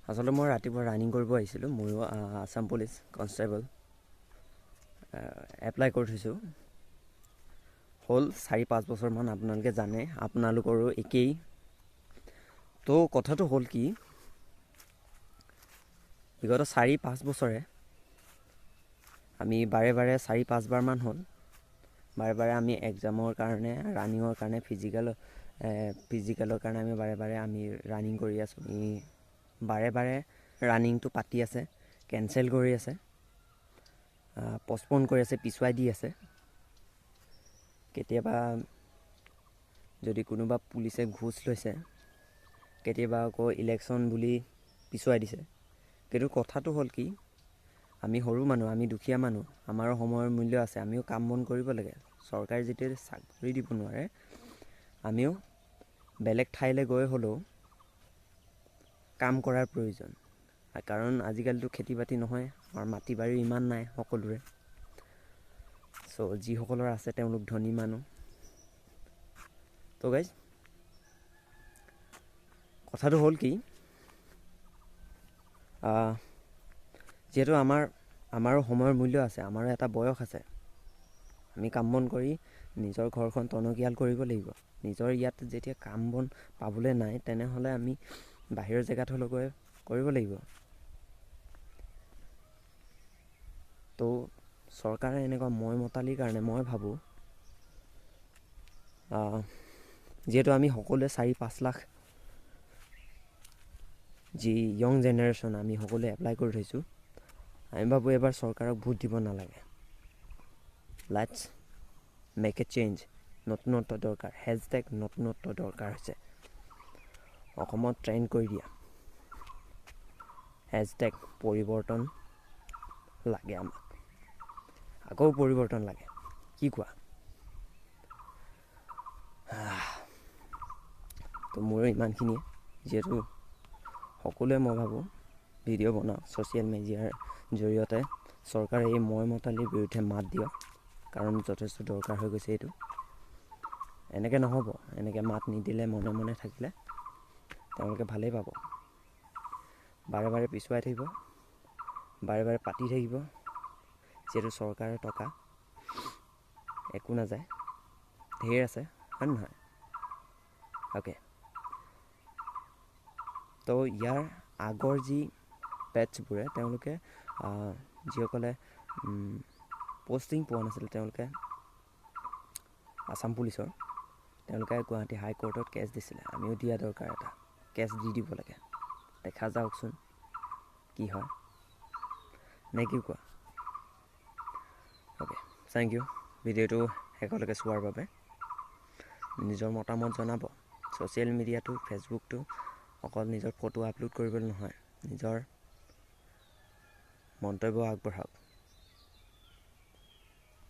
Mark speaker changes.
Speaker 1: আচলতে মই ৰাতিপুৱা ৰানিং কৰিব আহিছিলোঁ। ময়ো আছাম পুলিচ কনষ্টেবল এপ্লাই কৰি থৈছোঁ। হ'ল 4-5 বছৰমান। আপোনালোকে জানে, আপোনালোকৰো একেই। তো কথাটো হ'ল কি, বিগত 4-5 বছৰে আমি বাৰে 4-5 বাৰমান হ'ল বাৰে আমি এক্সামৰ কাৰণে, ৰানিঙৰ কাৰণে, ফিজিকেলৰ কাৰণে আমি বাৰে আমি ৰানিং কৰি আছোঁ। আমি বাৰে ৰানিংটো পাতি আছে, কেঞ্চেল কৰি আছে, পষ্টপন কৰি আছে, পিছুৱাই দি আছে। কেতিয়াবা যদি কোনোবা পুলিচে ঘোচ লৈছে, কেতিয়াবা আকৌ ইলেকশ্যন বুলি পিছুৱাই দিছে। কিন্তু কথাটো হ'ল কি, আমি সৰু মানুহ, আমি দুখীয়া মানুহ, আমাৰো সময়ৰ মূল্য আছে। আমিও কাম বন কৰিব লাগে। চৰকাৰে যেতিয়া চাকৰি দিব নোৱাৰে, আমিও বেলেগ ঠাইলৈ গৈ হ'লেও কাম কৰাৰ প্ৰয়োজন। কাৰণ আজিকালিতো খেতি বাতি নহয়, আমাৰ মাটি বাৰী ইমান নাই সকলোৰে। চ' যিসকলৰ আছে তেওঁলোক ধনী মানুহ। তো গাইজ, কথাটো হ'ল কি, যিহেতু আমাৰো সময়ৰ মূল্য আছে, আমাৰো এটা বয়স আছে। আমি কাম বন কৰি নিজৰ ঘৰখন টনকিয়াল কৰিব লাগিব। নিজৰ ইয়াত যেতিয়া কাম বন পাবলৈ নাই, তেনেহ'লে আমি বাহিৰৰ জেগাত হ'লেও গৈ কৰিব লাগিব। তো চৰকাৰে এনেকুৱা মতালিৰ কাৰণে মই ভাবোঁ, যিহেতু আমি সকলোৱে 4-5 লাখ যি য়ং জেনেৰেশ্যন, আমি সকলোৱে এপ্লাই কৰি থৈছোঁ। আমি ভাবোঁ এবাৰ চৰকাৰক ভোট দিব নালাগে। Let's make a change. নতুনত্ব দৰকাৰ। নতুনত্ব দৰকাৰ হৈছে। অসমত ট্ৰেণ্ড কৰি দিয়া। পৰিৱৰ্তন লাগে আমাক। আকৌ পৰিৱৰ্তন লাগে। কি কোৱা? তো মোৰো ইমানখিনিয়ে। যিহেতু সকলোৱে মই ভাবোঁ ভিডিঅ' বনাওঁ, ছ'চিয়েল মিডিয়াৰ জৰিয়তে চৰকাৰে এই মতালিৰ বিৰুদ্ধে মাত দিয়ক। কাৰণ যথেষ্ট দৰকাৰ হৈ গৈছে এইটো। এনেকৈ নহ'ব। এনেকৈ মাত নিদিলে, মনে মনে থাকিলে তেওঁলোকে ভালেই পাব। বাৰে পিছুৱাই থাকিব, বাৰে পাতি থাকিব। যিহেতু চৰকাৰৰ টকা একো নাযায়, ঢেৰ আছে, হয় নহয়? অ'কে। তো ইয়াৰ আগৰ যি বেটছবোৰে, তেওঁলোকে যিসকলে পষ্টিং পোৱা নাছিল, তেওঁলোকে আছাম পুলিচৰ, তেওঁলোকে গুৱাহাটী হাইকোৰ্টত কেছ দিছিলে। আমিও দিয়া দৰকাৰ, এটা কেছ দি দিব লাগে। দেখা যাওকচোন কি হয়, নে কি কোৱা? অ'কে, থেংক ইউ ভিডিঅ'টো শেষলৈকে চোৱাৰ বাবে। নিজৰ মতামত জনাব। ছ'চিয়েল মিডিয়াটো, ফেচবুকটো অকল নিজৰ ফটো আপলোড কৰিবলৈ নহয়, নিজৰ মন্তব্য আগবঢ়াওক।